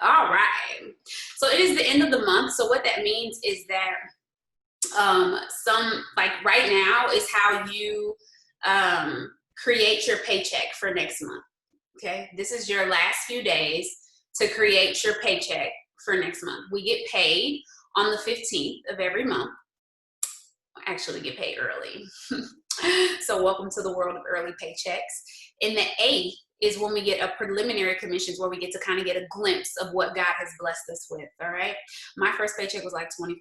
All right. So it is the end of the month. So what that means is that some, like right now is how you create your paycheck for next month. Okay. This is your last few days to create your paycheck for next month. We get paid on the 15th of every month. Actually get paid early. So welcome to the world of early paychecks. And the 8th is when we get a preliminary commissions, where we get to kind of get a glimpse of what God has blessed us with. All right. My first paycheck was like $24.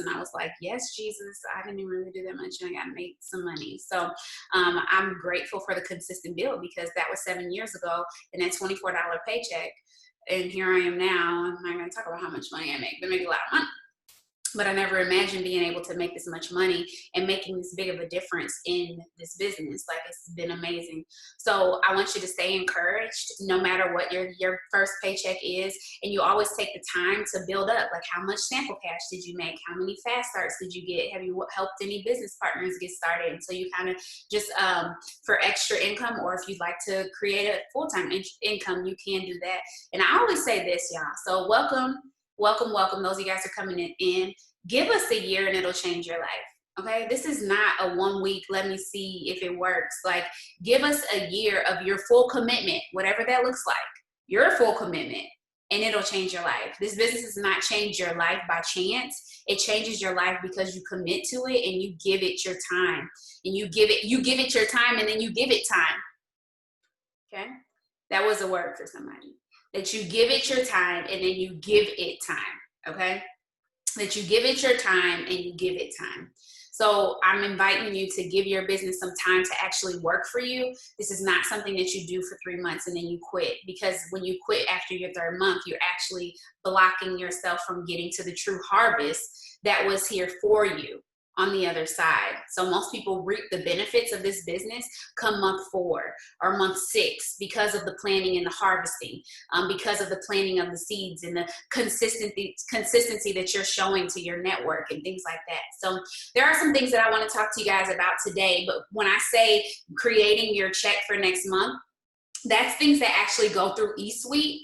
And I was like, yes, Jesus, I didn't even really do that much. And I got to make some money. So I'm grateful for the consistent bill, because that was 7 years ago, and that $24 paycheck. And here I am now. I'm not going to talk about how much money I make, but I make a lot of money. But I never imagined being able to make this much money and making this big of a difference in this business. Like, it's been amazing. So I want you to stay encouraged no matter what your first paycheck is. And you always take the time to build up. Like, how much sample cash did you make? How many fast starts did you get? Have you helped any business partners get started? And so you kind of just, for extra income, or if you'd like to create a full-time income, you can do that. And I always say this, y'all. So welcome. Those of you guys are coming in. Give us a year and it'll change your life. Okay. This is not a 1 week, let me see if it works. Like, give us a year of your full commitment, whatever that looks like, your full commitment, and it'll change your life. This business does not change your life by chance. It changes your life because you commit to it and you give it your time. And you give it your time, and then you give it time. Okay. That was a word for somebody. That you give it your time and then you give it time, okay? That you give it your time and you give it time. So I'm inviting you to give your business some time to actually work for you. This is not something that you do for 3 months and then you quit, because when you quit after your 3rd month, you're actually blocking yourself from getting to the true harvest that was here for you on the other side. So most people reap the benefits of this business come month 4 or month 6, because of the planning and the harvesting, because of the planting of the seeds and the consistency that you're showing to your network and things like that. So there are some things that I want to talk to you guys about today. But when I say creating your check for next month, that's things that actually go through eSuite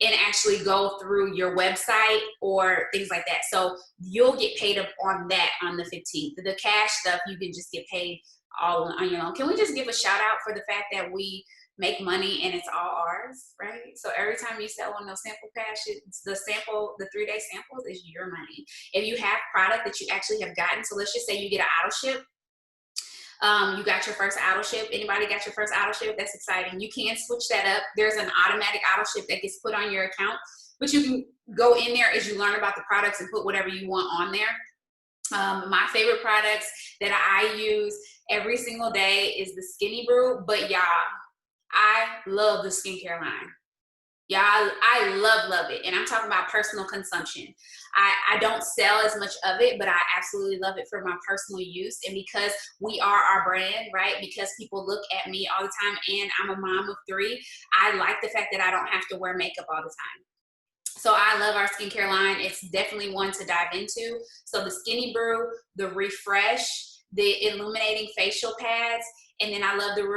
and actually go through your website or things like that. So you'll get paid up on that on the 15th. The cash stuff, you can just get paid all on your own. Can we just give a shout out for the fact that we make money and it's all ours, right? So every time you sell on those sample cash, the 3-day samples is your money. If you have product that you actually have gotten, so let's just say you get an auto ship, you got your first auto ship. Anybody got your first auto ship? That's exciting. You can switch that up. There's an automatic auto ship that gets put on your account, but you can go in there as you learn about the products and put whatever you want on there. My favorite products that I use every single day is the Skinny Brew, but y'all, I love the skincare line. Yeah, I love it. And I'm talking about personal consumption. I don't sell as much of it, but I absolutely love it for my personal use. And because we are our brand, right? Because people look at me all the time, and I'm a mom of 3, I like the fact that I don't have to wear makeup all the time. So I love our skincare line. It's definitely one to dive into. So the Skinny Brew, the Refresh, the illuminating facial pads, and then I love the the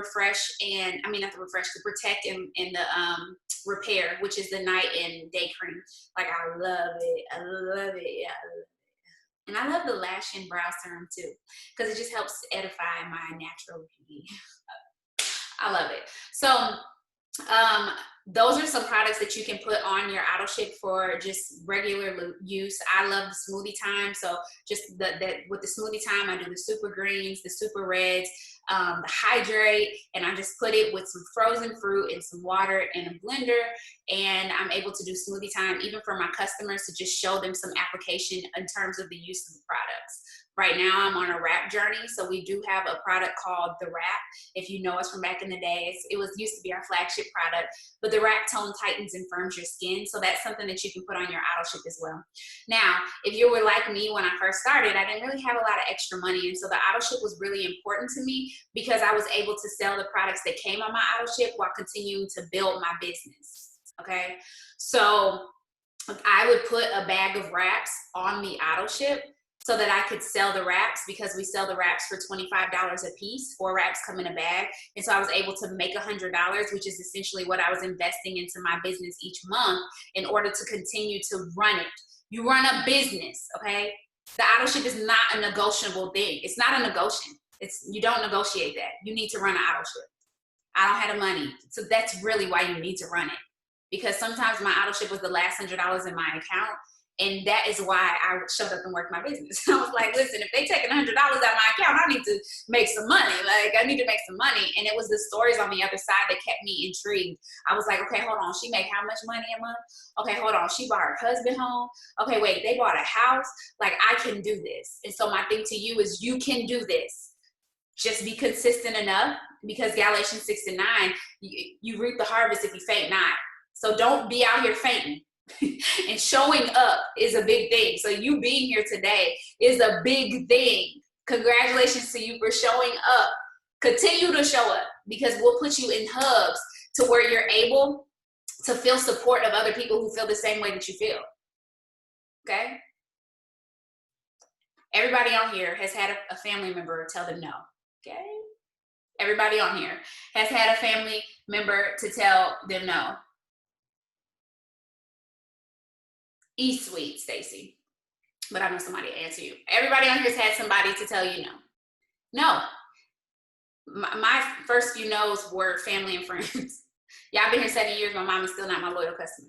Protect and the Repair, which is the night and day cream. Like, I love it. I love it. Yeah, I love it. And I love the lash and brow serum too, because it just helps edify my natural beauty. I love it. So those are some products that you can put on your auto ship for just regular use. I love the Smoothie Time. So just with the Smoothie Time, I do the super greens, the super reds, the hydrate, and I just put it with some frozen fruit and some water in a blender, and I'm able to do Smoothie Time even for my customers, to just show them some application in terms of the use of the products. Right now, I'm on a wrap journey, so we do have a product called the Wrap. If you know us from back in the days, it used to be our flagship product, but the Wrap tone tightens and firms your skin, so that's something that you can put on your auto ship as well. Now, if you were like me when I first started, I didn't really have a lot of extra money, and so the auto ship was really important to me, because I was able to sell the products that came on my auto ship while continuing to build my business. Okay, so I would put a bag of wraps on the auto ship so that I could sell the wraps, because we sell the wraps for $25 a piece. 4 wraps come in a bag. And so I was able to make $100, which is essentially what I was investing into my business each month in order to continue to run it. You run a business, okay? The auto ship is not a negotiable thing. It's not a negotiation. You don't negotiate that. You need to run an auto ship. I don't have the money. So that's really why you need to run it. Because sometimes my auto ship was the last $100 in my account. And that is why I showed up and worked my business. I was like, listen, if they taking $100 out of my account, I need to make some money. Like, I need to make some money. And it was the stories on the other side that kept me intrigued. I was like, okay, hold on. She make how much money a month? Okay, hold on. She brought her husband home. Okay, wait, they bought a house. Like, I can do this. And so my thing to you is, you can do this. Just be consistent enough, because Galatians 6:9, you reap the harvest if you faint not. So don't be out here fainting. And showing up is a big thing. So you being here today is a big thing. Congratulations to you for showing up. Continue to show up, because we'll put you in hubs to where you're able to feel support of other people who feel the same way that you feel. Okay? Everybody on here has had a family member tell them no. Okay? Everybody on here has had a family member to tell them no. Eat sweet, Stacy. But I know somebody to answer you. Everybody on here has had somebody to tell you no. No. My first few no's were family and friends. Y'all been here 7 years. My mom is still not my loyal customer.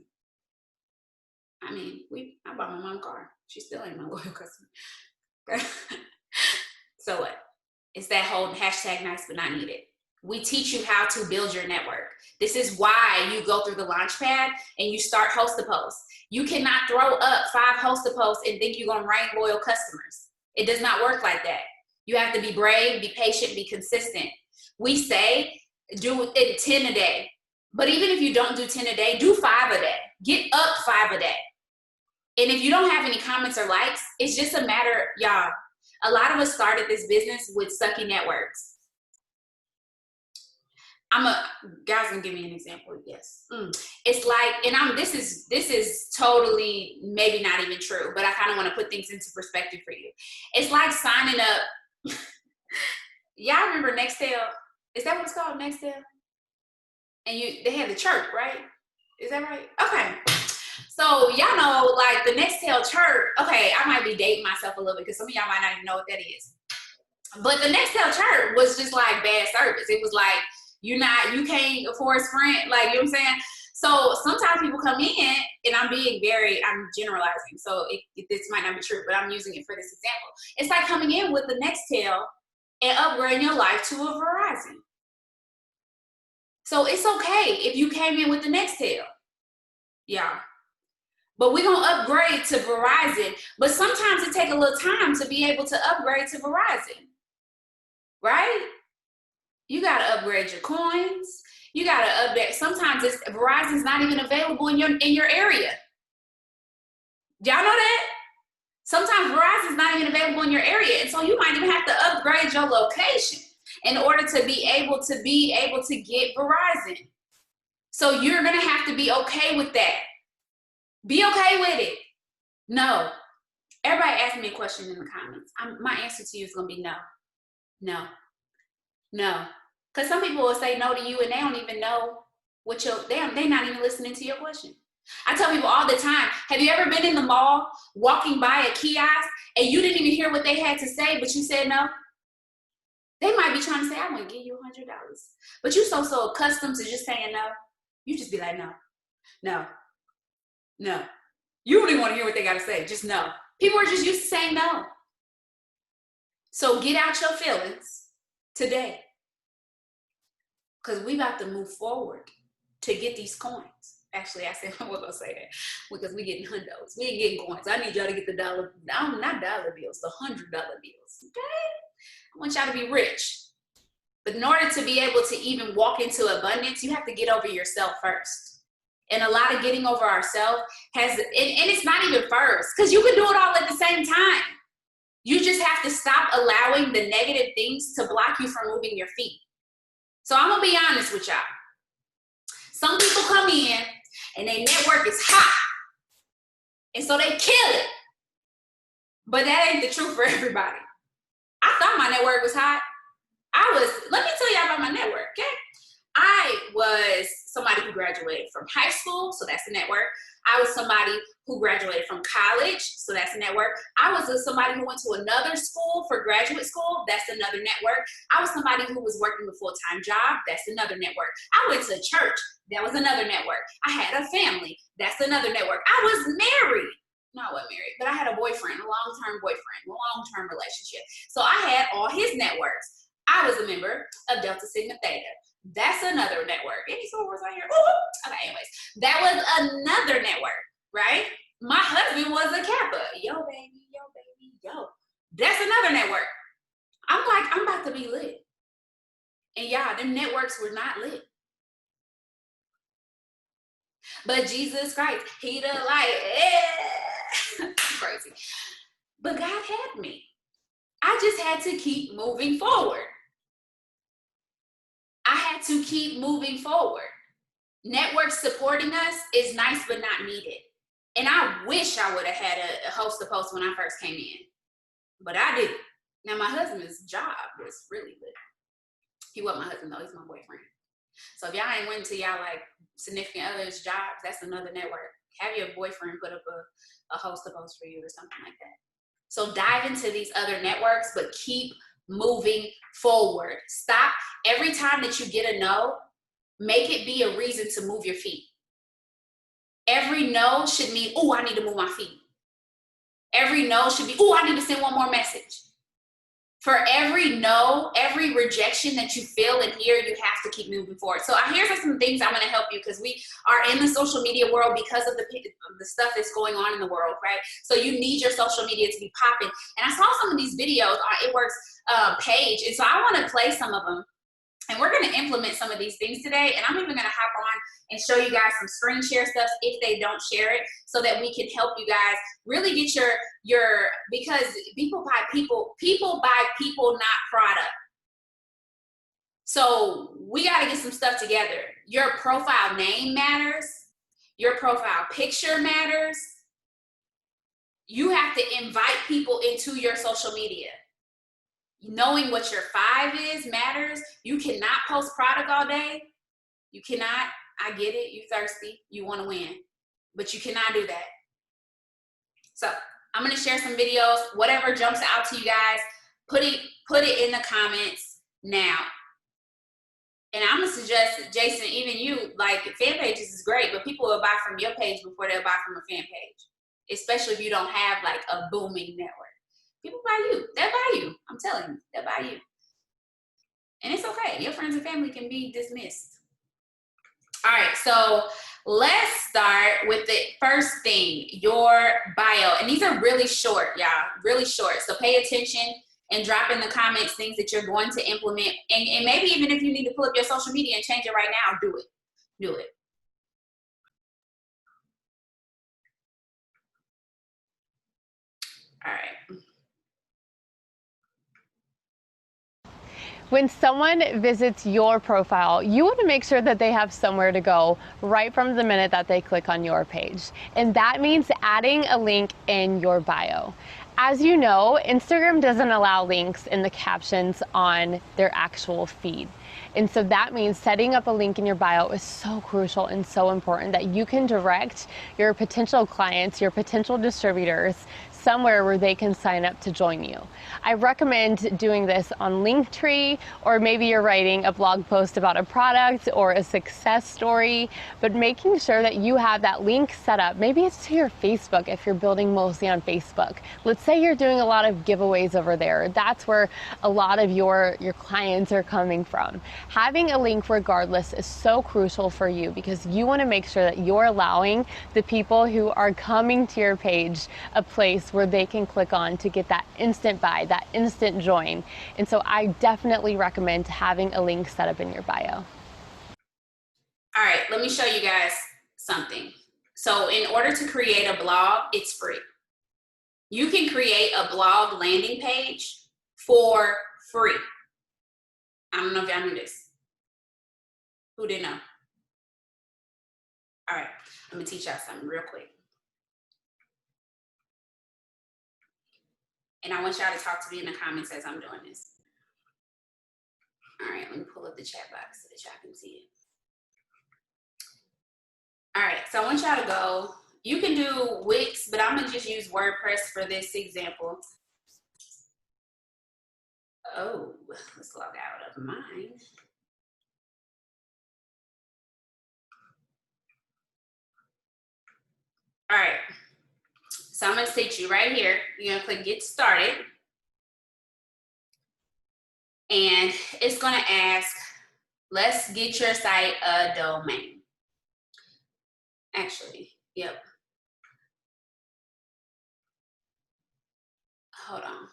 I mean, I bought my mom a car. She still ain't my loyal customer. So what? It's that whole hashtag nice but not needed. We teach you how to build your network. This is why you go through the launch pad and you start host to post. You cannot throw up 5 host to posts and think you're gonna reign loyal customers. It does not work like that. You have to be brave, be patient, be consistent. We say do it 10 a day. But even if you don't do 10 a day, do 5 a day. Get up 5 a day. And if you don't have any comments or likes, it's just a matter, y'all, a lot of us started this business with sucky networks. Guys can give me an example. Yes. It's like, and this is totally maybe not even true, but I kind of want to put things into perspective for you. It's like signing up. Y'all remember Nextel? Is that what it's called, Nextel? And they have the chirp, right? Is that right? Okay. So y'all know, like the Nextel chirp. Okay, I might be dating myself a little bit because some of y'all might not even know what that is. But the Nextel chirp was just like bad service. It was like, you can't afford Sprint, like, you know what I'm saying? So sometimes people come in, and I'm generalizing, so this might not be true, but I'm using it for this example. It's like coming in with the Nextel and upgrading your life to a Verizon. So it's okay if you came in with the Nextel. Yeah. But we're going to upgrade to Verizon. But sometimes it takes a little time to be able to upgrade to Verizon. Right? You got to upgrade your coins. You got to update. Sometimes Verizon's not even available in your area. Y'all know that? Sometimes Verizon's not even available in your area. And so you might even have to upgrade your location in order to be able to get Verizon. So you're going to have to be okay with that. Be okay with it. No. Everybody ask me a question in the comments. My answer to you is going to be no. No. No. Because some people will say no to you and they don't even know they're not even listening to your question. I tell people all the time, have you ever been in the mall walking by a kiosk and you didn't even hear what they had to say, but you said no? They might be trying to say, I'm going to give you $100. But you're so accustomed to just saying no. You just be like, no, no, no. You don't even want to hear what they got to say. Just no. People are just used to saying no. So get out your feelings today. Because we about to move forward to get these coins. Actually, I said I was going to say that because we getting hundos. We ain't getting coins. I need y'all to get the not dollar bills, the $100 bills. Okay? I want y'all to be rich. But in order to be able to even walk into abundance, you have to get over yourself first. And a lot of getting over ourselves and it's not even first, because you can do it all at the same time. You just have to stop allowing the negative things to block you from moving your feet. So I'm going to be honest with y'all. Some people come in and their network is hot. And so they kill it. But that ain't the truth for everybody. I thought my network was hot. Let me tell y'all about my network, okay? I was somebody who graduated from high school, so that's a network. I was somebody who graduated from college, so that's a network. I was somebody who went to another school for graduate school, that's another network. I was somebody who was working a full-time job, that's another network. I went to church, that was another network. I had a family, that's another network. I was married. No, I wasn't married, but I had a boyfriend, a long-term boyfriend, a long-term relationship. So I had all his networks. I was a member of Delta Sigma Theta. That's another network. Any sorors out here? Ooh. Okay, anyways, that was another network, right? My husband was a Kappa. Yo, baby, yo, baby, yo. That's another network. I'm like, I'm about to be lit. And y'all, them networks were not lit. But Jesus Christ, he the light. Crazy. But God had me. I just had to keep moving forward. I had to keep moving forward. Networks supporting us is nice but not needed. And I wish I would have had a host to post when I first came in. But I didn't. Now my husband's job was really lit. He wasn't my husband though, he's my boyfriend. So if y'all ain't went to y'all like significant others' jobs, that's another network. Have your boyfriend put up a host to post for you or something like that. So dive into these other networks, but keep moving forward. Stop. Every time that you get a no, make it be a reason to move your feet. Every no should mean, oh, I need to move my feet. Every no should be, oh, I need to send one more message. For every no, every rejection that you feel and hear, you have to keep moving forward. So here's some things I'm going to help you, because we are in the social media world because of the stuff that's going on in the world, right? So you need your social media to be popping. And I saw some of these videos on It Works page, and so I want to play some of them. And we're going to implement some of these things today. And I'm even going to hop on and show you guys some screen share stuff if they don't share it, so that we can help you guys really get your because people buy people, not product. So we got to get some stuff together. Your profile name matters. Your profile picture matters. You have to invite people into your social media. Knowing what your 5 is matters. You cannot post product all day. You cannot. I get it. You thirsty. You want to win. But you cannot do that. So I'm going to share some videos. Whatever jumps out to you guys, put it in the comments now. And I'm going to suggest, Jason, even you, like, fan pages is great, but people will buy from your page before they'll buy from a fan page. Especially if you don't have, like, a booming network. People buy you. They'll buy you. I'm telling you. They'll buy you. And it's okay. Your friends and family can be dismissed. All right. So let's start with the first thing, your bio. And these are really short, y'all. Really short. So pay attention and drop in the comments things that you're going to implement. And maybe even if you need to pull up your social media and change it right now, do it. Do it. All right. When someone visits your profile, you want to make sure that they have somewhere to go right from the minute that they click on your page. And that means adding a link in your bio. As you know, Instagram doesn't allow links in the captions on their actual feed. And so that means setting up a link in your bio is so crucial and so important that you can direct your potential clients, your potential distributors, somewhere where they can sign up to join you. I recommend doing this on Linktree, or maybe you're writing a blog post about a product or a success story, but making sure that you have that link set up. Maybe it's to your Facebook if you're building mostly on Facebook. Let's say you're doing a lot of giveaways over there. That's where a lot of your clients are coming from. Having a link regardless is so crucial for you, because you want to make sure that you're allowing the people who are coming to your page a place where they can click on to get that instant buy, that instant join. And so I definitely recommend having a link set up in your bio. All right, let me show you guys something. So in order to create a blog, it's free. You can create a blog landing page for free. I don't know if y'all knew this. Who didn't know? All right, I'm gonna teach y'all something real quick. And I want y'all to talk to me in the comments as I'm doing this. All right, let me pull up the chat box so that y'all can see it. All right, so I want y'all to go. You can do Wix, but I'm gonna just use WordPress for this example. Oh, let's log out of mine. All right, so I'm gonna teach you right here. You're gonna click Get Started. And it's gonna ask, let's get your site a domain. Actually, yep. Hold on.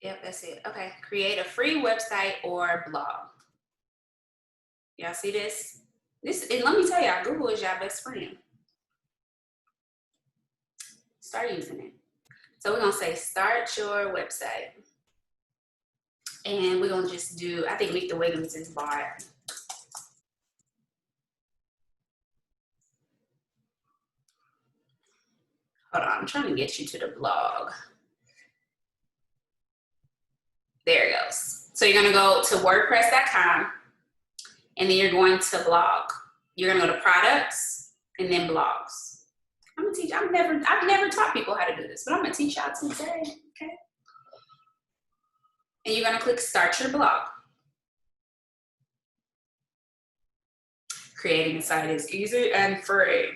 Yep, that's it. Okay, create a free website or blog. Y'all see this? And let me tell y'all, Google is y'all best friend. Start using it. So we're gonna say start your website. And we're gonna just do, I think Meet the Wiggins is bought. Hold on, I'm trying to get you to the blog. There it goes. So you're gonna go to wordpress.com and then you're going to blog. You're gonna go to products and then blogs. I'm gonna teach, I've never taught people how to do this, but I'm gonna teach y'all today, okay? And you're gonna click start your blog. Creating a site is easy and free.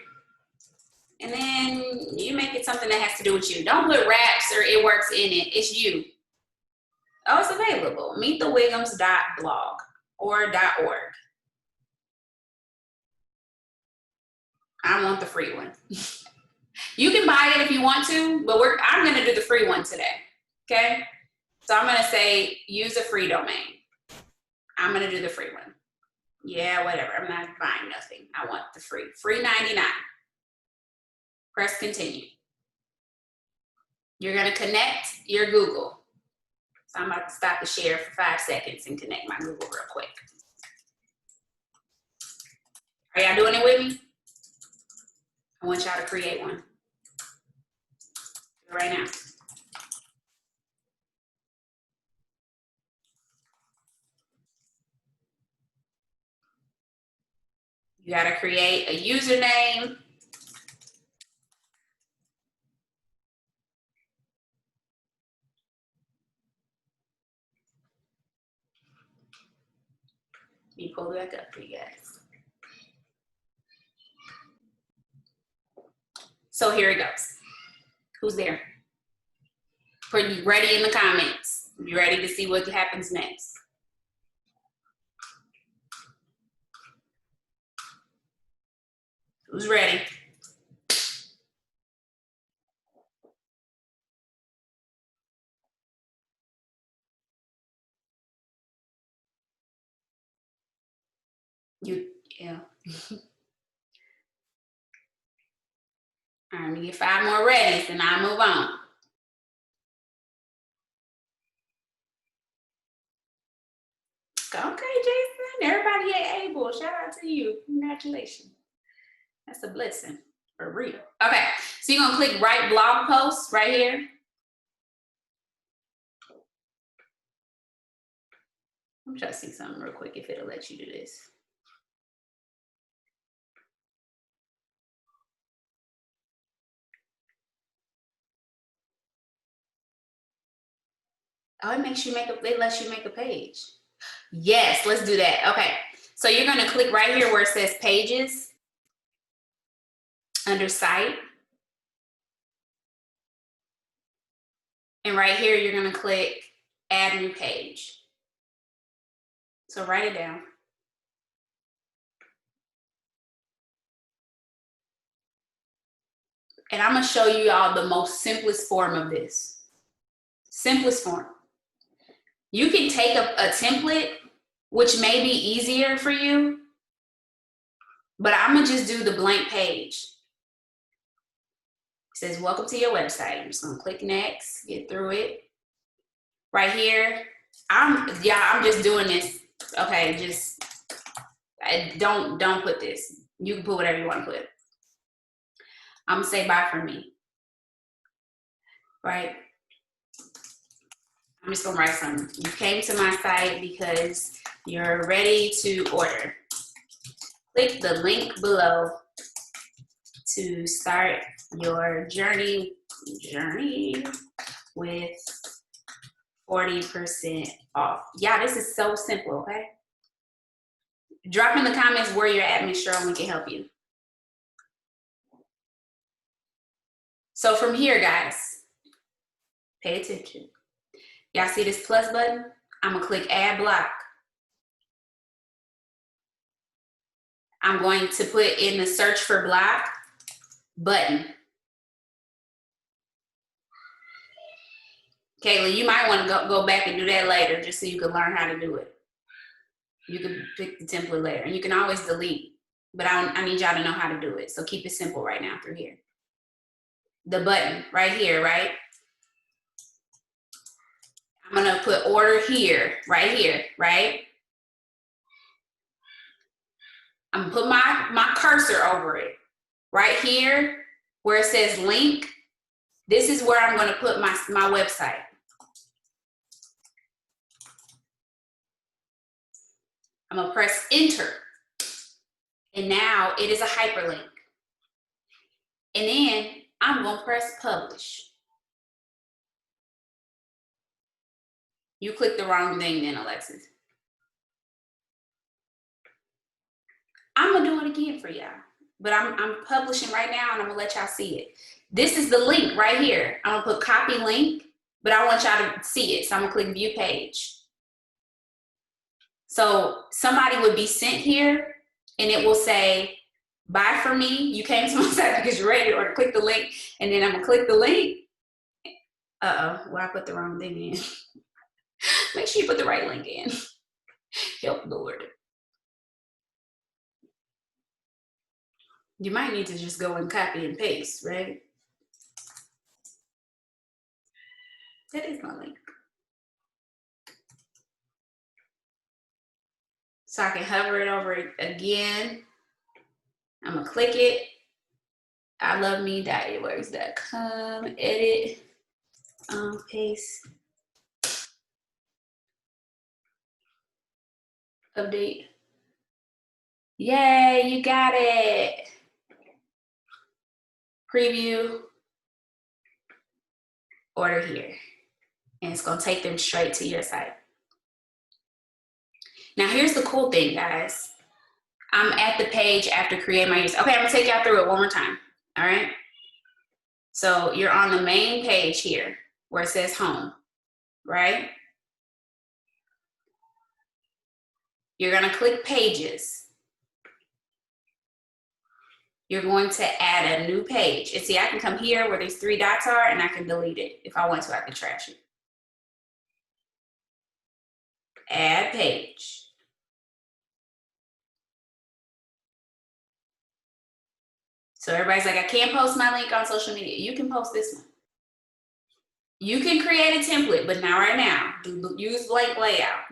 And then you make it something that has to do with you. Don't put raps or it works in it, it's you. Oh, it's available, meetthewiggums.blog or .org. I want the free one. You can buy it if you want to, but I'm gonna do the free one today, okay? So I'm gonna say, use a free domain. I'm gonna do the free one. Yeah, whatever, I'm not buying nothing. I want the free 99. Press continue. You're gonna connect your Google. So I'm about to stop the share for 5 seconds and connect my Google real quick. Are y'all doing it with me? I want y'all to create one. Do it right now. You gotta create a username. Let me pull it back up for you guys. So here it goes. Who's there? Pretty ready in the comments. You ready to see what happens next? Who's ready? Yeah. All right, let me get 5 more readies and I'll move on. Okay, Jason, everybody able. Shout out to you. Congratulations. That's a blessing, for real. Okay, so you're gonna click write blog post right here. I'm trying to see something real quick if it'll let you do this. Oh, it lets you make a page. Yes, let's do that. Okay, so you're gonna click right here where it says pages under site. And right here, you're gonna click add new page. So write it down. And I'm gonna show you all the most simplest form of this. Simplest form. You can take a template, which may be easier for you, but I'm gonna just do the blank page. It says, welcome to your website. I'm just gonna click next, get through it. Right here, I'm just doing this Okay, just don't put this. You can put whatever you want to put. I'm gonna say bye for me, right? I'm just gonna write something. You came to my site because you're ready to order. Click the link below to start your journey with 40% off. Yeah, this is so simple, okay? Drop in the comments where you're at, Miss Cheryl, we can help you. So from here, guys, pay attention. Y'all see this plus button? I'm gonna click add block. I'm going to put in the search for block button. Kayla, you might want to go back and do that later just so you can learn how to do it. You can pick the template later, and you can always delete, but I need y'all to know how to do it. So keep it simple right now through here. The button right here, right? I'm gonna put order here, right? I'm gonna put my cursor over it. Right here, where it says link, this is where I'm gonna put my website. I'm gonna press enter. And now it is a hyperlink. And then I'm gonna press publish. You clicked the wrong thing then, Alexis. I'm gonna do it again for y'all, but I'm publishing right now and I'm gonna let y'all see it. This is the link right here. I'm gonna put copy link, but I want y'all to see it. So I'm gonna click view page. So somebody would be sent here and it will say, buy from me. You came to my site because you're ready, or click the link, and then I'm gonna click the link. Uh-oh, well, I put the wrong thing in. Make sure you put the right link in. Help Lord. You might need to just go and copy and paste, right? That is my link. So I can hover it over it again. I'm gonna click it. iloveme.edworks.com, edit, paste, update. Yay, you got it. Preview, order here. And it's gonna take them straight to your site. Now here's the cool thing, guys. I'm at the page after create my user. Okay, I'm gonna take y'all through it one more time, all right? So you're on the main page here where it says home, right? You're gonna click pages. You're going to add a new page. And see, I can come here where these 3 dots are and I can delete it. If I want to, I can trash it. Add page. So everybody's like, I can't post my link on social media. You can post this one. You can create a template, but not right now. Use blank layout.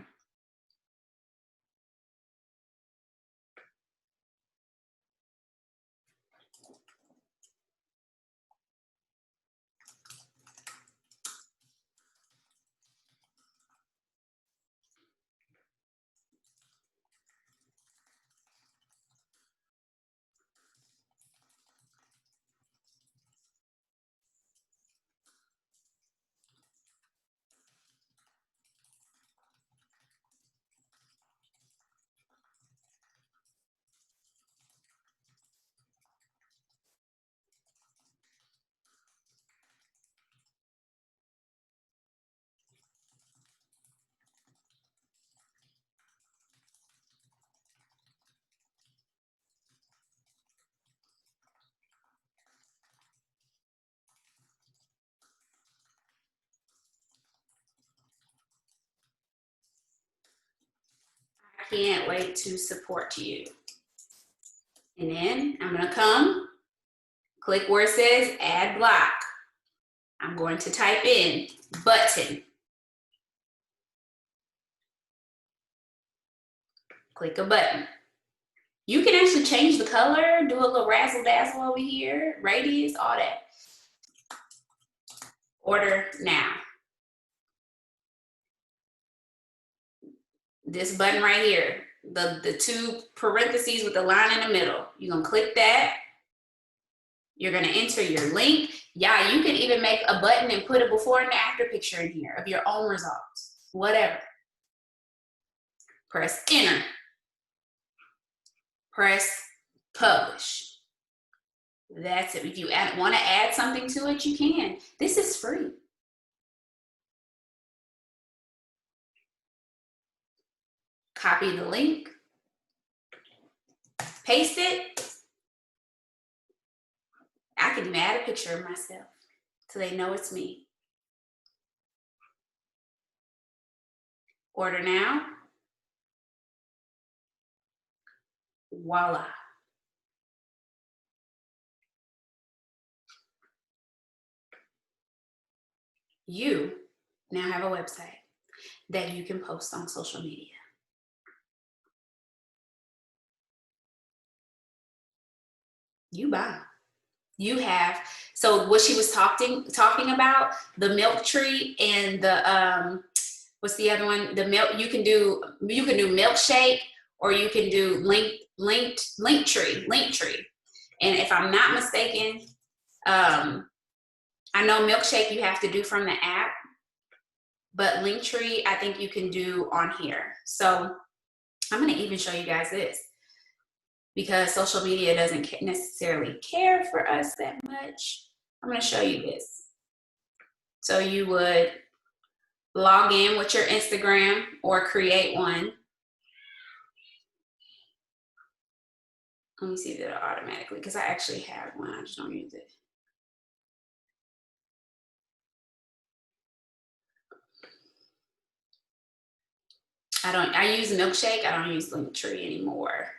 I can't wait to support you. And then I'm gonna come, click where it says add block. I'm going to type in button. Click a button. You can actually change the color, do a little razzle dazzle over here, radius, all that. Order now. This button right here, the two parentheses with the line in the middle, you're gonna click that. You're gonna enter your link. Yeah, you can even make a button and put a before and after picture in here of your own results, whatever. Press enter. Press publish. That's it. If you want to add something to it, you can. This is free. Copy the link, paste it. I can even add a picture of myself so they know it's me. Order now. Voila. You now have a website that you can post on social media. You buy. You have, so what she was talking about, the milk tree and the what's the other one? The milk, you can do milkshake, or you can do link tree. And if I'm not mistaken, I know milkshake you have to do from the app, but Linktree I think you can do on here. So I'm going to even show you guys this, because social media doesn't necessarily care for us that much. I'm going to show you this. So you would log in with your Instagram or create one. Let me see if it'll automatically, because I actually have one, I just don't use it. I use Milkshake, I don't use Linktree anymore.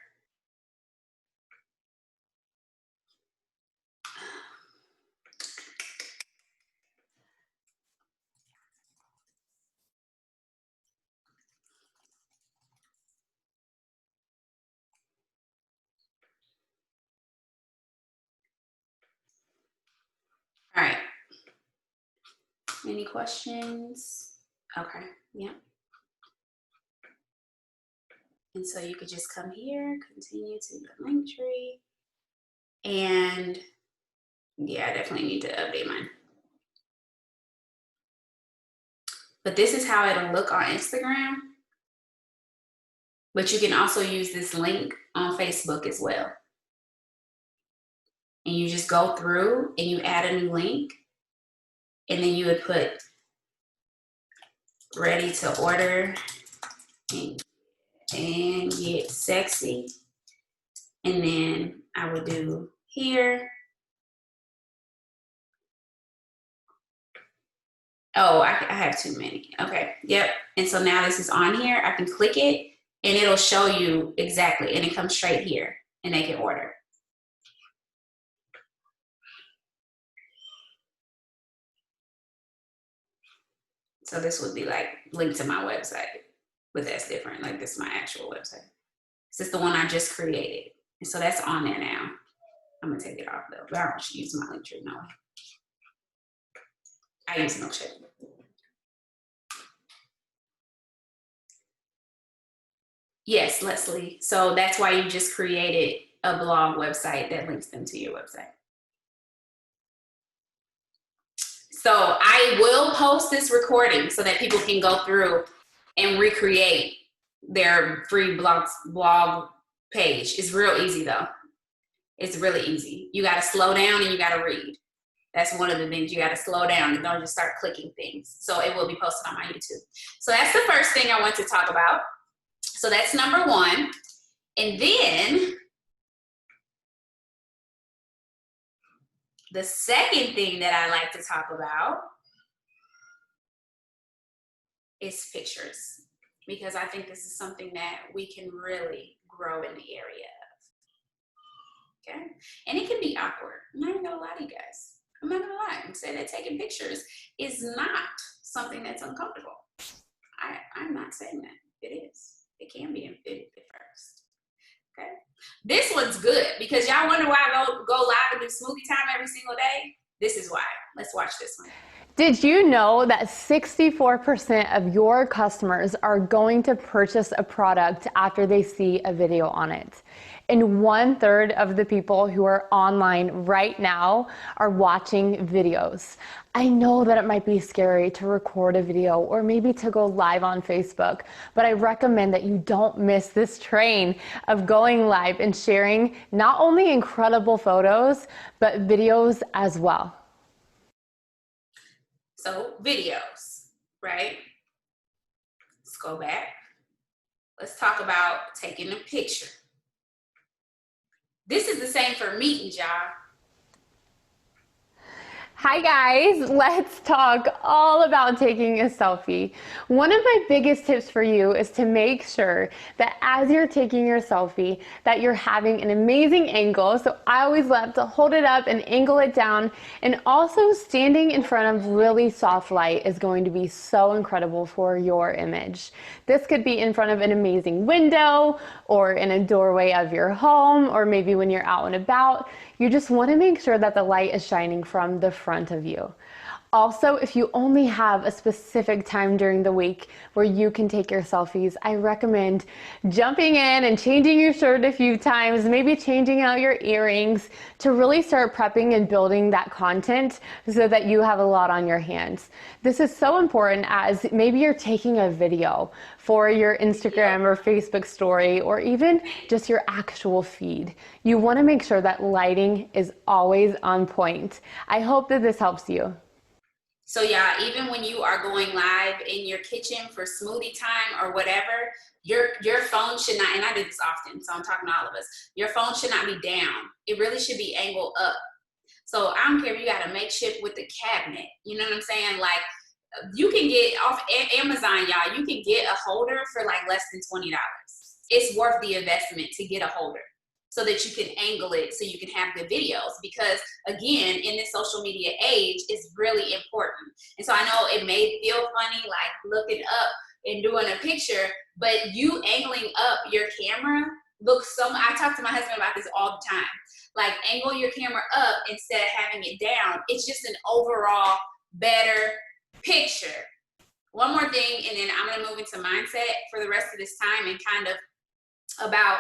All right. Any questions? Okay, yeah. And so you could just come here, continue to the Linktree, and yeah, I definitely need to update mine. But this is how it'll look on Instagram. But you can also use this link on Facebook as well. And you just go through and you add a new link, and then you would put ready to order and get sexy. And then I would do here. Oh, I have too many. Okay, yep. And so now this is on here. I can click it and it'll show you exactly, and it comes straight here and they can order. So this would be like linked to my website, but that's different. Like this is my actual website. This is the one I just created. And so that's on there now. I'm gonna take it off though, but I don't use my Linktree, no. I use Milkshake. Yes, Leslie. So that's why you just created a blog website that links them to your website. So I will post this recording so that people can go through and recreate their free blog page. It's real easy though. It's really easy. You got to slow down and you got to read. That's one of the things. You got to slow down and don't just start clicking things. So it will be posted on my YouTube. So that's the first thing I want to talk about. So that's number one. And then the second thing that I like to talk about is pictures, because I think this is something that we can really grow in the area of. Okay? And it can be awkward. I'm not even gonna lie to you guys. I'm not gonna lie and say that taking pictures is not something that's uncomfortable. I'm not saying that. It is. It can be at first. Okay. This one's good because y'all wonder why I go live and do smoothie time every single day. This is why. Let's watch this one. Did you know that 64% of your customers are going to purchase a product after they see a video on it? And 1/3 of the people who are online right now are watching videos. I know that it might be scary to record a video or maybe to go live on Facebook, but I recommend that you don't miss this train of going live and sharing not only incredible photos, but videos as well. So videos, right? Let's go back. Let's talk about taking a picture. This is the same for meetings, y'all. Hi guys, let's talk all about taking a selfie. One of my biggest tips for you is to make sure that as you're taking your selfie that you're having an amazing angle. So I always love to hold it up and angle it down, and also standing in front of really soft light is going to be so incredible for your image. This could be in front of an amazing window or in a doorway of your home, or maybe when you're out and about. You just want to make sure that the light is shining from the front of you. Also, if you only have a specific time during the week where you can take your selfies, I recommend jumping in and changing your shirt a few times, maybe changing out your earrings to really start prepping and building that content so that you have a lot on your hands. This is so important as maybe you're taking a video for your Instagram or Facebook story, or even just your actual feed. You want to make sure that lighting is always on point. I hope that this helps you. So y'all, even when you are going live in your kitchen for smoothie time or whatever, your phone should not, and I do this often, so I'm talking to all of us, your phone should not be down. It really should be angled up. So I don't care if you got a makeshift with the cabinet, you know what I'm saying? Like, you can get off Amazon, y'all, you can get a holder for like less than $20. It's worth the investment to get a holder so that you can angle it so you can have good videos, because again, in this social media age, it's really important. And so I know it may feel funny like looking up and doing a picture, but you angling up your camera looks so, I talk to my husband about this all the time, like angle your camera up instead of having it down. It's just an overall better picture. One more thing, and then I'm gonna move into mindset for the rest of this time, and kind of about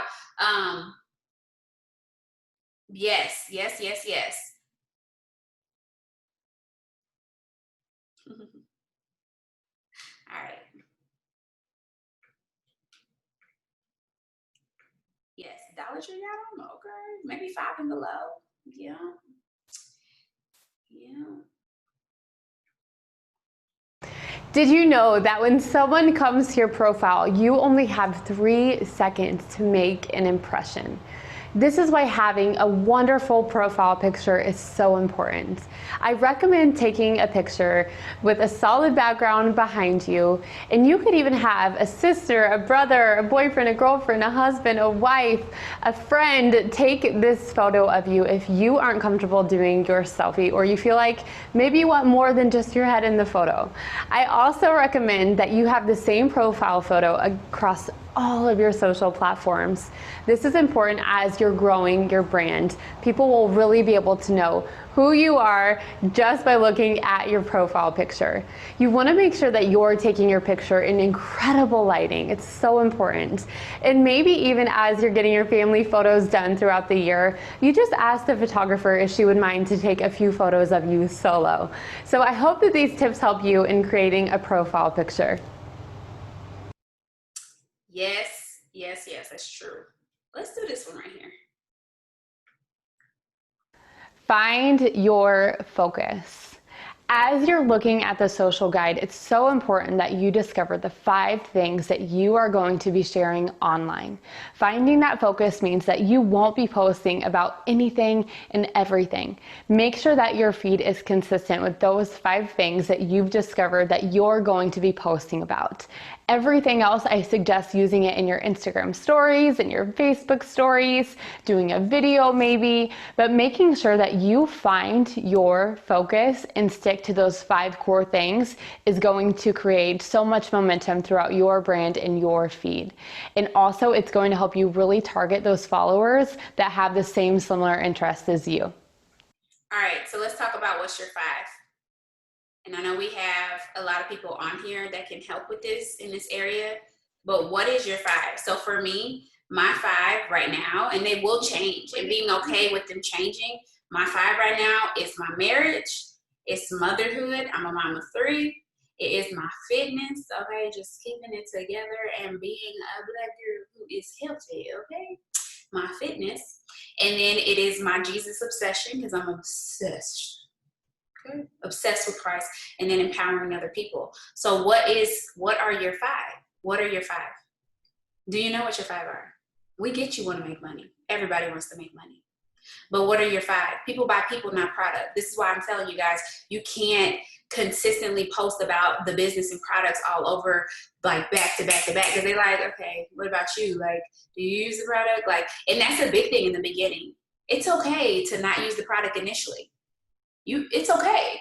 yes. All right. Yes, Dollar Tree got them. Okay, maybe 5 and below. Yeah. Did you know that when someone comes to your profile, you only have 3 seconds to make an impression? This is why having a wonderful profile picture is so important. I recommend taking a picture with a solid background behind you, and you could even have a sister, a brother, a boyfriend, a girlfriend, a husband, a wife, a friend take this photo of you if you aren't comfortable doing your selfie, or you feel like maybe you want more than just your head in the photo. I also recommend that you have the same profile photo across all of your social platforms. This is important as you're growing your brand. People will really be able to know who you are just by looking at your profile picture. You want to make sure that you're taking your picture in incredible lighting. It's so important. And maybe even as you're getting your family photos done throughout the year, you just ask the photographer if she would mind to take a few photos of you solo. So I hope that these tips help you in creating a profile picture. Yes, that's true. Let's do this one right here. Find your focus. As you're looking at the social guide, it's so important that you discover the 5 things that you are going to be sharing online. Finding that focus means that you won't be posting about anything and everything. Make sure that your feed is consistent with those 5 things that you've discovered that you're going to be posting about. Everything else, I suggest using it in your Instagram stories, in your Facebook stories, doing a video maybe, but making sure that you find your focus and stick stick to those 5 core things is going to create so much momentum throughout your brand and your feed. And also, it's going to help you really target those followers that have the same similar interests as you. All right, so let's talk about what's your 5. And I know we have a lot of people on here that can help with this in this area, but what is your 5? So for me, my 5 right now, and they will change, and being okay with them changing, my 5 right now is my marriage, it's motherhood, I'm a mom of 3, it is my fitness, okay, just keeping it together and being a black girl who is healthy, okay, my fitness, and then it is my Jesus obsession, because I'm obsessed. Okay. Obsessed with Christ, and then empowering other people. So what are your 5? What are your 5? Do you know what your 5 are? We get you want to make money. Everybody wants to make money. But what are your 5? People buy people, not product. This is why I'm telling you guys, you can't consistently post about the business and products all over, like back to back to back, because they're like, okay, what about you? Like, do you use the product? Like, and that's a big thing in the beginning. It's okay to not use the product initially. It's okay.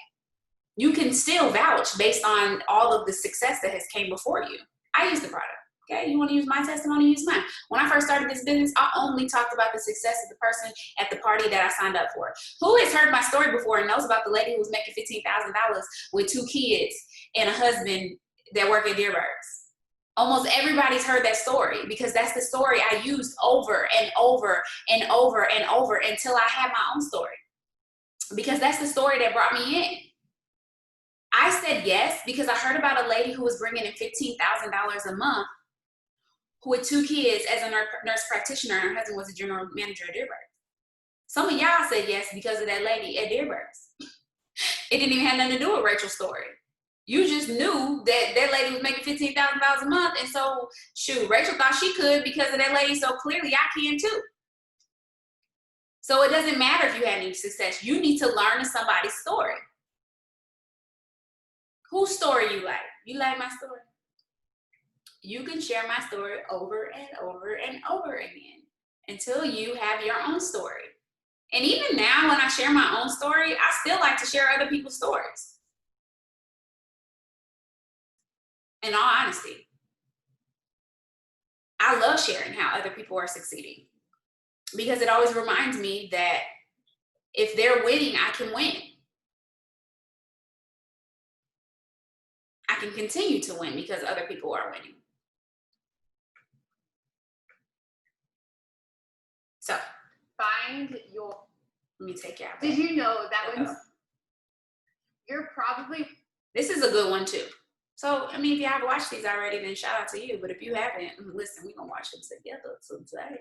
You can still vouch based on all of the success that has came before you. I use the product. Okay, you want to use my testimony, use mine. When I first started this business, I only talked about the success of the person at the party that I signed up for. Who has heard my story before and knows about the lady who was making $15,000 with 2 kids and a husband that work at Deerbergs? Almost everybody's heard that story, because that's the story I used over and over and over and over until I had my own story. Because that's the story that brought me in. I said yes because I heard about a lady who was bringing in $15,000 a month, who had 2 kids as a nurse practitioner, and her husband was a general manager at Deerbergs. Some of y'all said yes because of that lady at Deerbergs. It didn't even have nothing to do with Rachel's story. You just knew that that lady was making $15,000 a month, and so, shoot, Rachel thought she could because of that lady, so clearly I can too. So it doesn't matter if you had any success. You need to learn somebody's story. Whose story you like? You like my story? You can share my story over and over and over again until you have your own story. And even now, when I share my own story, I still like to share other people's stories. In all honesty, I love sharing how other people are succeeding, because it always reminds me that if they're winning, I can win. I can continue to win because other people are winning. So Find your. let me take you out. Did you know that one's? You're probably. This is a good one too. So, I mean, if you haven't watched these already, then shout out to you. But if you haven't, listen, we're going to watch them together today.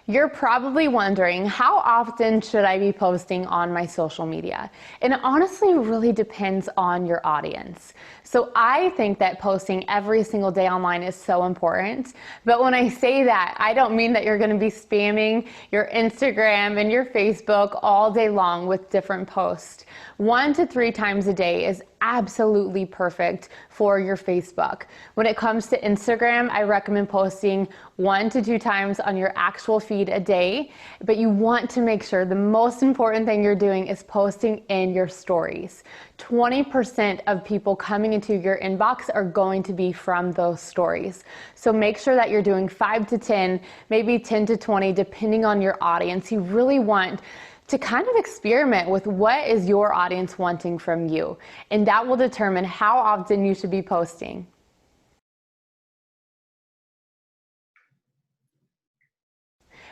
You're probably wondering, how often should I be posting on my social media? And it honestly really depends on your audience. So I think that posting every single day online is so important. But when I say that, I don't mean that you're going to be spamming your Instagram and your Facebook all day long with different posts. 1 to 3 times a day is absolutely perfect for your Facebook. When it comes to Instagram, I recommend posting 1 to 2 times on your actual feed a day, but you want to make sure the most important thing you're doing is posting in your stories. 20% of people coming into your inbox are going to be from those stories. So make sure that you're doing 5 to 10, maybe 10 to 20, depending on your audience. You really want to kind of experiment with what is your audience wanting from you, and that will determine how often you should be posting.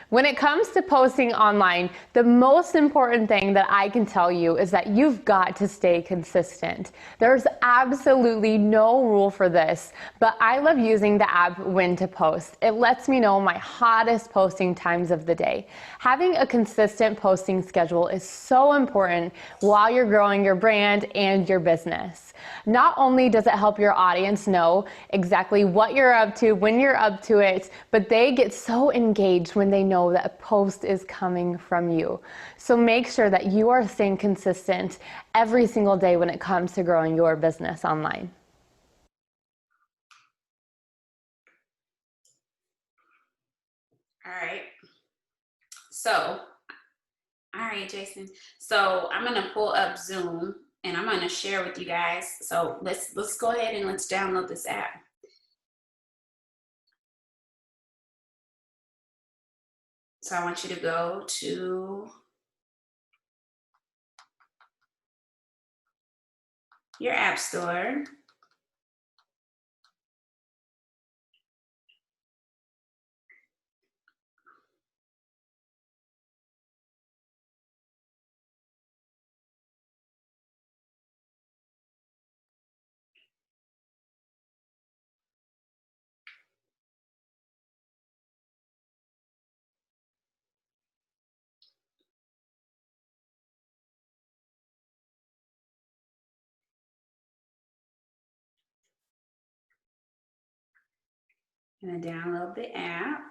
When it comes to posting online, the most important thing that I can tell you is that you've got to stay consistent. There's absolutely no rule for this, but I love using the app When to Post. It lets me know my hottest posting times of the day. Having a consistent posting schedule is so important while you're growing your brand and your business. Not only does it help your audience know exactly what you're up to, when you're up to it, but they get so engaged when they know that a post is coming from you. So make sure that you are staying consistent every single day when it comes to growing your business online. All right. So All right, Jason. So I'm gonna pull up Zoom and I'm gonna share with you guys. So let's go ahead and let's download this app. So I want you to go to your app store. I'm gonna download the app.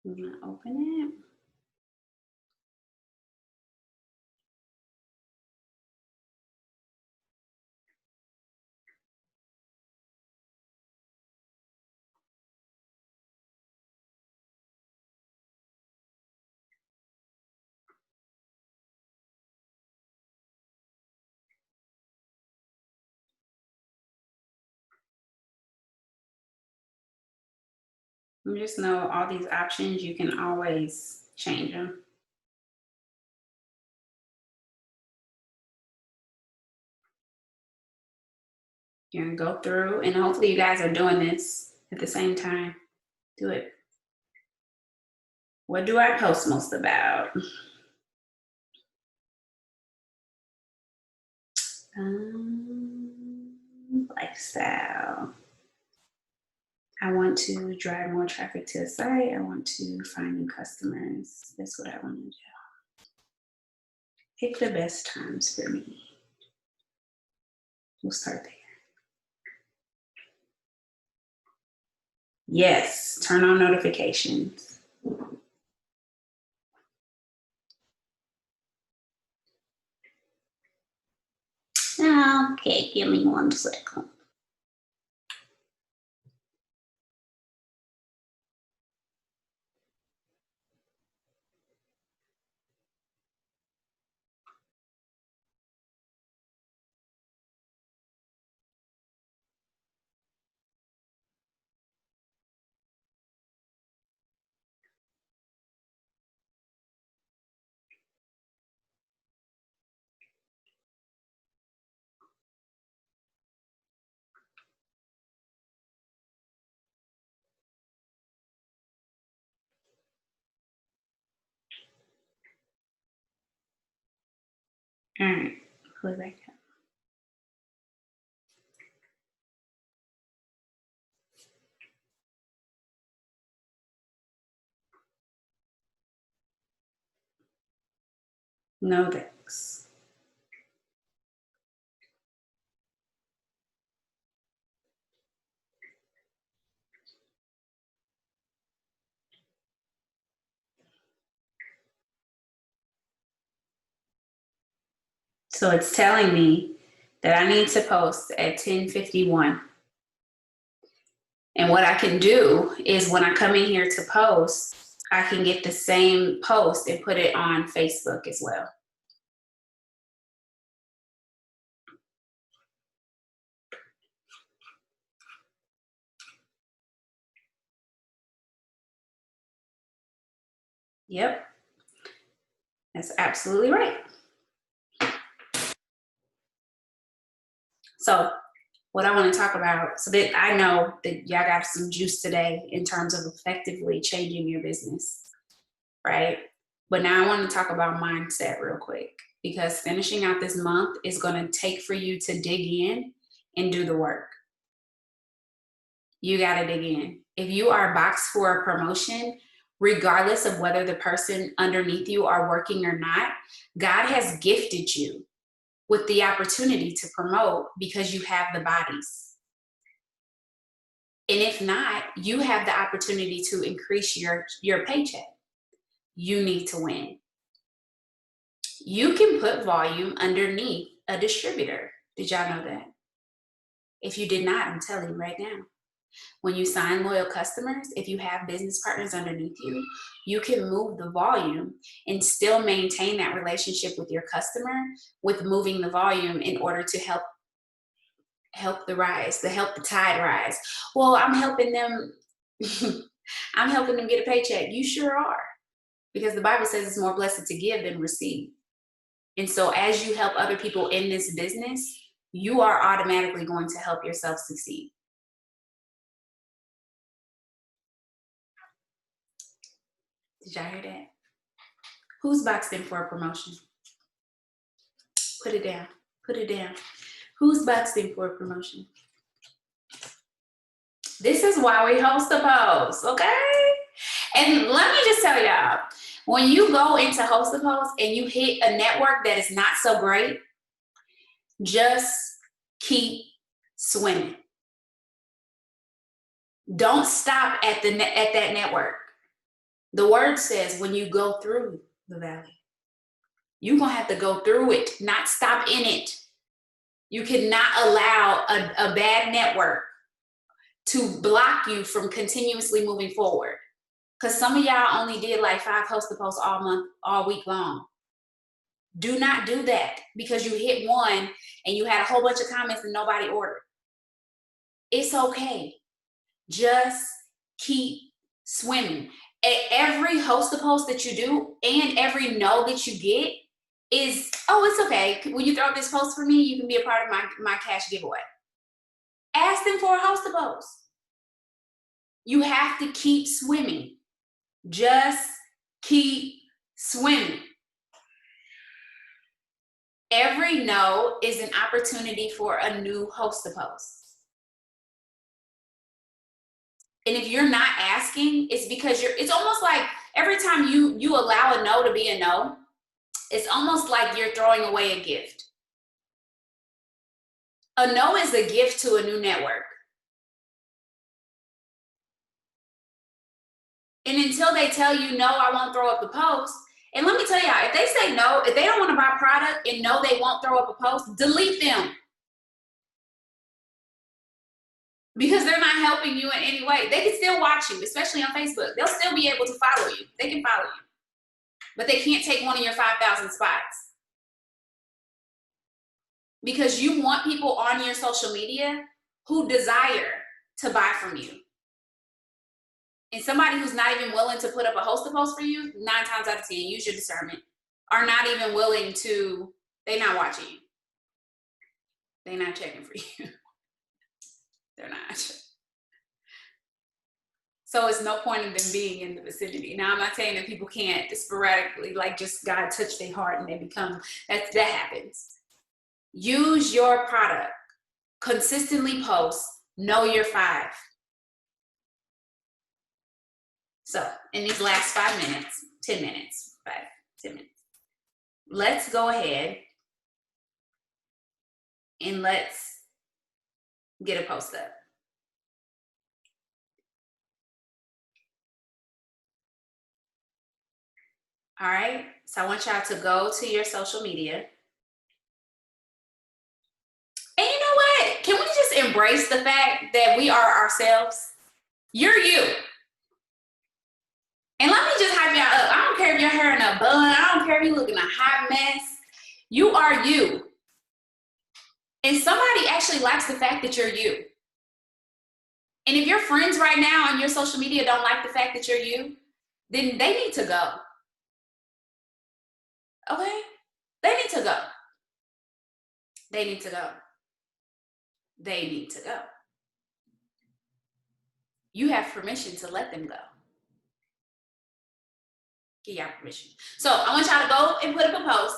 I'm gonna open it. You just know all these options, you can always change them. You're gonna go through, and hopefully you guys are doing this at the same time. Do it. What do I post most about? Lifestyle. I want to drive more traffic to the site. I want to find new customers. That's what I want to do. Pick the best times for me. We'll start there. Yes, turn on notifications. Okay, give me 1 second. All right, pull it back up. No thanks. So it's telling me that I need to post at 10:51. And what I can do is when I come in here to post, I can get the same post and put it on Facebook as well. Yep, that's absolutely right. So what I want to talk about, so that I know that y'all got some juice today in terms of effectively changing your business, right? But now I want to talk about mindset real quick, because finishing out this month is going to take for you to dig in and do the work. You got to dig in. If you are boxed for a promotion, regardless of whether the person underneath you are working or not, God has gifted you with the opportunity to promote because you have the bodies. And if not, you have the opportunity to increase your paycheck. You need to win. You can put volume underneath a distributor. Did y'all know that? If you did not, I'm telling you right now. When you sign loyal customers, if you have business partners underneath you, you can move the volume and still maintain that relationship with your customer with moving the volume in order to help the tide rise. Well, I'm helping them. I'm helping them get a paycheck. You sure are. Because the Bible says it's more blessed to give than receive. And so as you help other people in this business, you are automatically going to help yourself succeed. Did y'all hear that? Who's boxed in for a promotion? Put it down. Put it down. Who's boxed in for a promotion? This is why we host a post, okay? And let me just tell y'all, when you go into host a post and you hit a network that is not so great, just keep swimming. Don't stop at that network. The word says when you go through the valley, you're going to have to go through it, not stop in it. You cannot allow a bad network to block you from continuously moving forward. Because some of y'all only did like 5 host-to-posts all month, all week long. Do not do that because you hit one and you had a whole bunch of comments and nobody ordered. It's okay. Just keep swimming. Every host-to-post that you do and every no that you get is, oh, it's okay. When you throw up this post for me, you can be a part of my cash giveaway. Ask them for a host-to-post. You have to keep swimming. Just keep swimming. Every no is an opportunity for a new host-to-post. And if you're not asking, it's because it's almost like every time you allow a no to be a no, it's almost like you're throwing away a gift. A no is a gift to a new network. And until they tell you, no, I won't throw up a post. And let me tell y'all, if they say no, if they don't want to buy product and no, they won't throw up a post, delete them. Because they're not helping you in any way. They can still watch you, especially on Facebook. They'll still be able to follow you. They can follow you. But they can't take one of your 5,000 spots. Because you want people on your social media who desire to buy from you. And somebody who's not even willing to put up a host-to-post for you, 9 times out of 10, use your discernment, are not even willing to, they're not watching you. They're not checking for you. They're not. So it's no point in them being in the vicinity. Now, I'm not saying that people can't sporadically, like just God touch their heart and they become, that happens. Use your product. Consistently post. Know your 5. So in these last 5 minutes, 10 minutes, 5, 10 minutes, let's go ahead and let's get a post up. All right, so I want y'all to go to your social media. And you know what? Can we just embrace the fact that we are ourselves? You're you. And let me just hype y'all up. I don't care if your hair in a bun. I don't care if you look in a hot mess. You are you. And somebody actually likes the fact that you're you. And if your friends right now on your social media don't like the fact that you're you, then they need to go. Okay? They need to go. They need to go. They need to go. You have permission to let them go. Give y'all permission. So I want y'all to go and put up a post.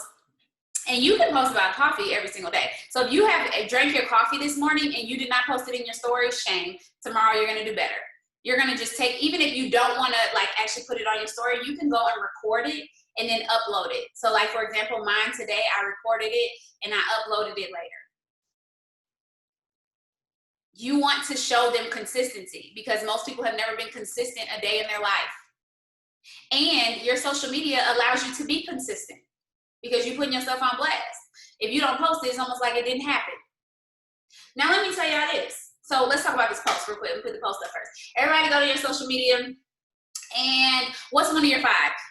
And you can post about coffee every single day. So if you have drank your coffee this morning and you did not post it in your story, shame. Tomorrow you're going to do better. You're going to just take, even if you don't want to like actually put it on your story, you can go and record it and then upload it. So like, for example, mine today, I recorded it and I uploaded it later. You want to show them consistency because most people have never been consistent a day in their life. And your social media allows you to be consistent because you're putting yourself on blast. If you don't post it, it's almost like it didn't happen. Now let me tell y'all this. So let's talk about this post real quick. Let me put the post up first. Everybody go to your social media, and what's one of your 5?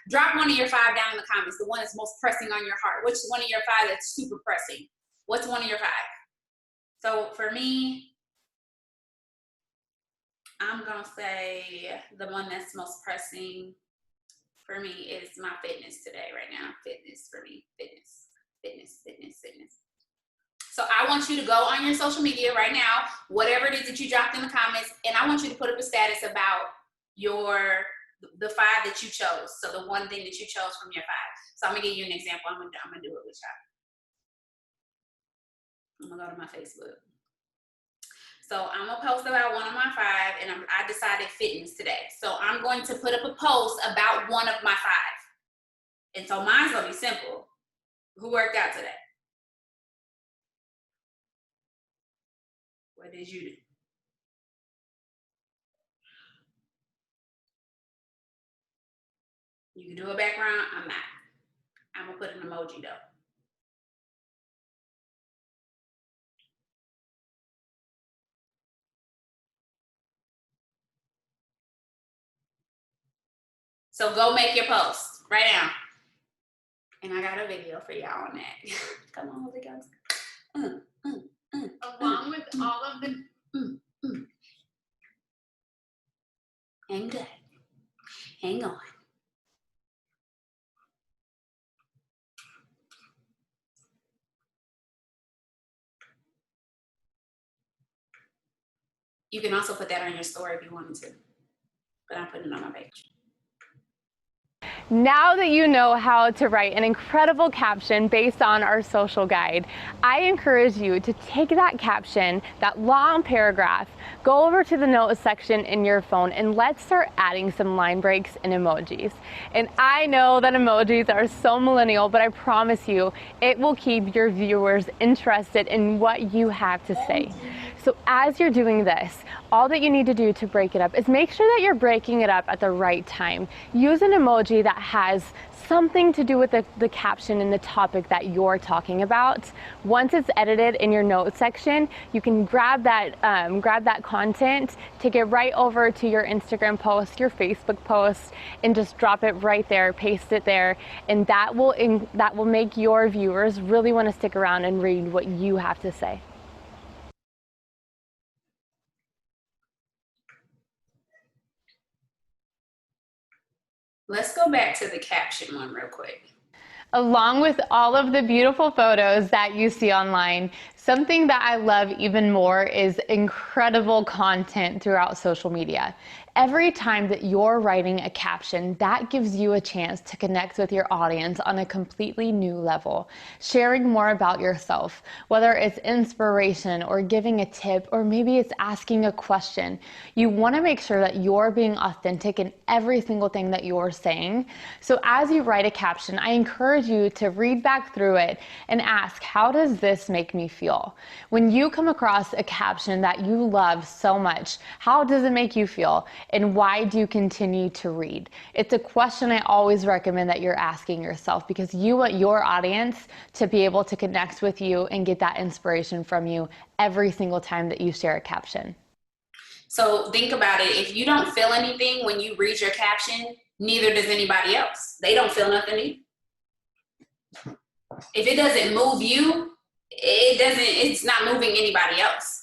Drop one of your 5 down in the comments, the one that's most pressing on your heart. Which one of your 5 that's super pressing? What's one of your 5? So for me, I'm gonna say the one that's most pressing for me is my fitness today, right now. Fitness for me, fitness. So I want you to go on your social media right now, whatever it is that you dropped in the comments, and I want you to put up a status about the 5 that you chose. So the one thing that you chose from your 5. So I'm gonna give you an example. I'm gonna do it with y'all. I'm gonna go to my Facebook. So I'm gonna post about one of my 5, and I decided fitness today. So I'm going to put up a post about one of my 5. And so mine's gonna be simple. Who worked out today? What did you do? You can do a background, I'm not. I'm gonna put an emoji though. So go make your post right now. And I got a video for y'all on that. Come on, Holy Ghost. Along with all of the Hang good. Hang on. You can also put that on your story if you wanted to, but I'm putting it on my page. Now that you know how to write an incredible caption based on our social guide, I encourage you to take that caption, that long paragraph, go over to the notes section in your phone, and let's start adding some line breaks and emojis. And I know that emojis are so millennial, but I promise you, it will keep your viewers interested in what you have to say. So as you're doing this, all that you need to do to break it up is make sure that you're breaking it up at the right time. Use an emoji that has something to do with the caption and the topic that you're talking about. Once it's edited in your notes section, you can grab that content, take it right over to your Instagram post, your Facebook post, and just drop it right there, paste it there, and that will make your viewers really want to stick around and read what you have to say. Let's go back to the caption one real quick. Along with all of the beautiful photos that you see online, something that I love even more is incredible content throughout social media. Every time that you're writing a caption, that gives you a chance to connect with your audience on a completely new level, sharing more about yourself, whether it's inspiration or giving a tip, or maybe it's asking a question. You want to make sure that you're being authentic in every single thing that you're saying. So as you write a caption, I encourage you to read back through it and ask, how does this make me feel? When you come across a caption that you love so much, how does it make you feel? And why do you continue to read? It's a question I always recommend that you're asking yourself, because you want your audience to be able to connect with you and get that inspiration from you every single time that you share a caption. So think about it. If you don't feel anything when you read your caption, neither does anybody else. They don't feel nothing either. If it doesn't move you, it's not moving anybody else.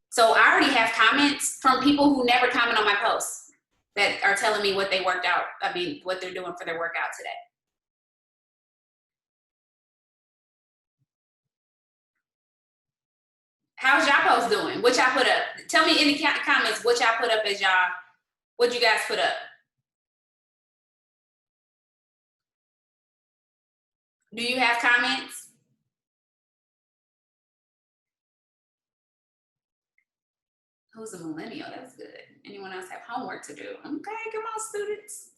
So I already have comments from people who never comment on my posts that are telling me what they worked out. What they're doing for their workout today. How's y'all post doing? What y'all put up? Tell me in the comments what y'all put up as y'all, what you guys put up. Do you have comments? Who's a millennial? That's good. Anyone else have homework to do? Okay, come on, students.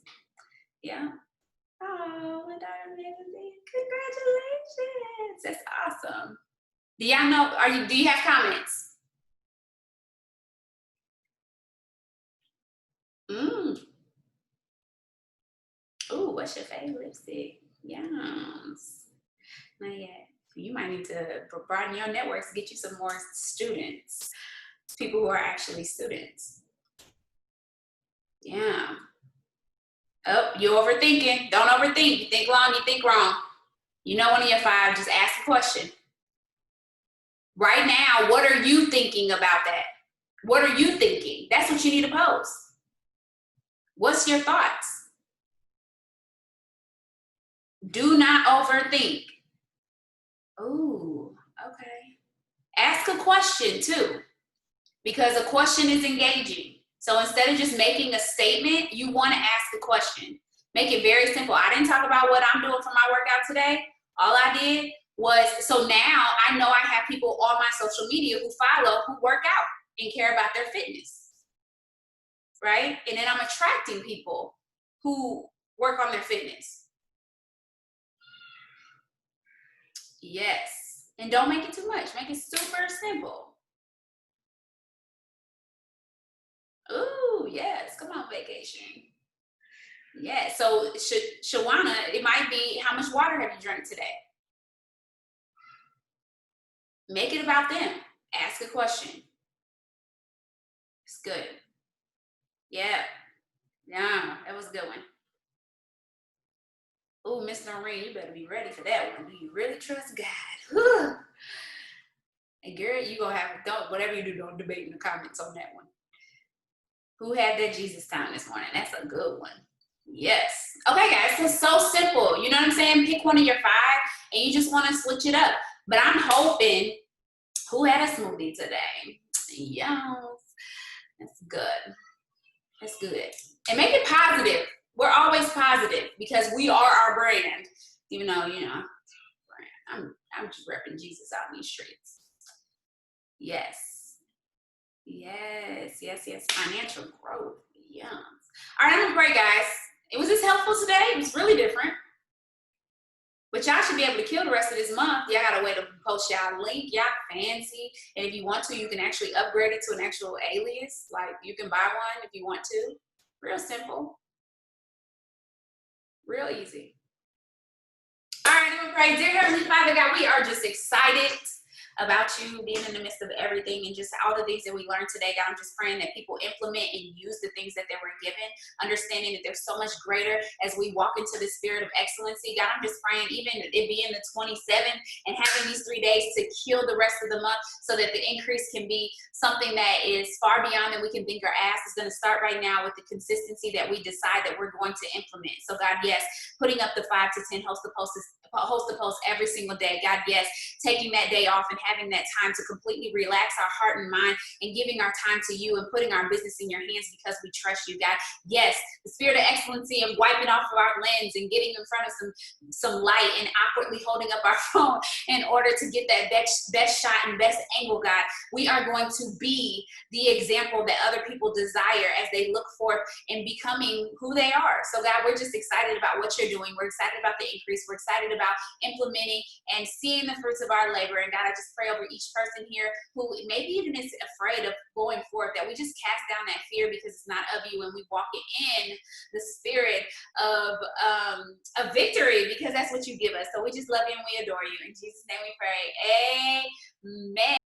Yeah. Oh, my daughter Magazine. Congratulations. That's awesome. Do y'all know, do you have comments? Ooh, what's your favorite lipstick? Yes. Not yet. You might need to broaden your networks, get you some more students, people who are actually students. Yeah. Oh, you're overthinking. Don't overthink. You think long, you think wrong. You know one of your five, just ask a question. Right now, what are you thinking about that? What are you thinking? That's what you need to post. What's your thoughts? Do not overthink. Ooh, okay. Ask a question too, because a question is engaging. So instead of just making a statement, you want to ask a question. Make it very simple. I didn't talk about what I'm doing for my workout today. All I did was, so now I know I have people on my social media who follow, who work out and care about their fitness, right? And then I'm attracting people who work on their fitness. Yes. And don't make it too much. Make it super simple. Ooh, yes. Come on, vacation. Yeah. So, Shawana, it might be, how much water have you drank today? Make it about them. Ask a question. It's good. Yeah. Yeah. That was a good one. Ooh, Miss Noreen, you better be ready for that one. Do you really trust God? Whew. And girl, you gonna have, don't, whatever you do, don't debate in the comments on that one. Who had their Jesus time this morning? That's a good one. Yes. Okay, guys, it's so simple. You know what I'm saying? Pick one of your five and you just want to switch it up. But I'm hoping, who had a smoothie today? Yes. That's good. That's good. And make it positive. We're always positive because we are our brand. Even though, I'm just repping Jesus out in these streets. Yes. Yes. Financial growth. Yeah. All right, I'm gonna pray, guys. Was this helpful today? It was really different. But y'all should be able to kill the rest of this month. Y'all got a way to post y'all link. Y'all fancy. And if you want to, you can actually upgrade it to an actual alias. Like, you can buy one if you want to. Real simple. Real easy. All right, I'm gonna pray. Dear Heavenly Father, God, we are just excited about you being in the midst of everything and just all the things that we learned today. God, I'm just praying that people implement and use the things that they were given, understanding that they're so much greater as we walk into the spirit of excellency. God, I'm just praying even it being the 27th and having these 3 days to kill the rest of the month so that the increase can be something that is far beyond that we can think or ask. It's going to start right now with the consistency that we decide that we're going to implement. So God, yes, putting up the 5 to 10 host to post every single day. God, yes, taking that day off and having that time to completely relax our heart and mind and giving our time to you and putting our business in your hands because we trust you, God. Yes, the spirit of excellency of wiping off of our lens and getting in front of some light and awkwardly holding up our phone in order to get that best shot and best angle, God. We are going to be the example that other people desire as they look forth in becoming who they are. So God, we're just excited about what you're doing. We're excited about the increase. We're excited about implementing and seeing the fruits of our labor. And God, I just pray over each person here who maybe even is afraid of going forth, that we just cast down that fear because it's not of you, and we walk it in the spirit of victory, because that's what you give us. So we just love you and we adore you. In Jesus' name we pray. Amen.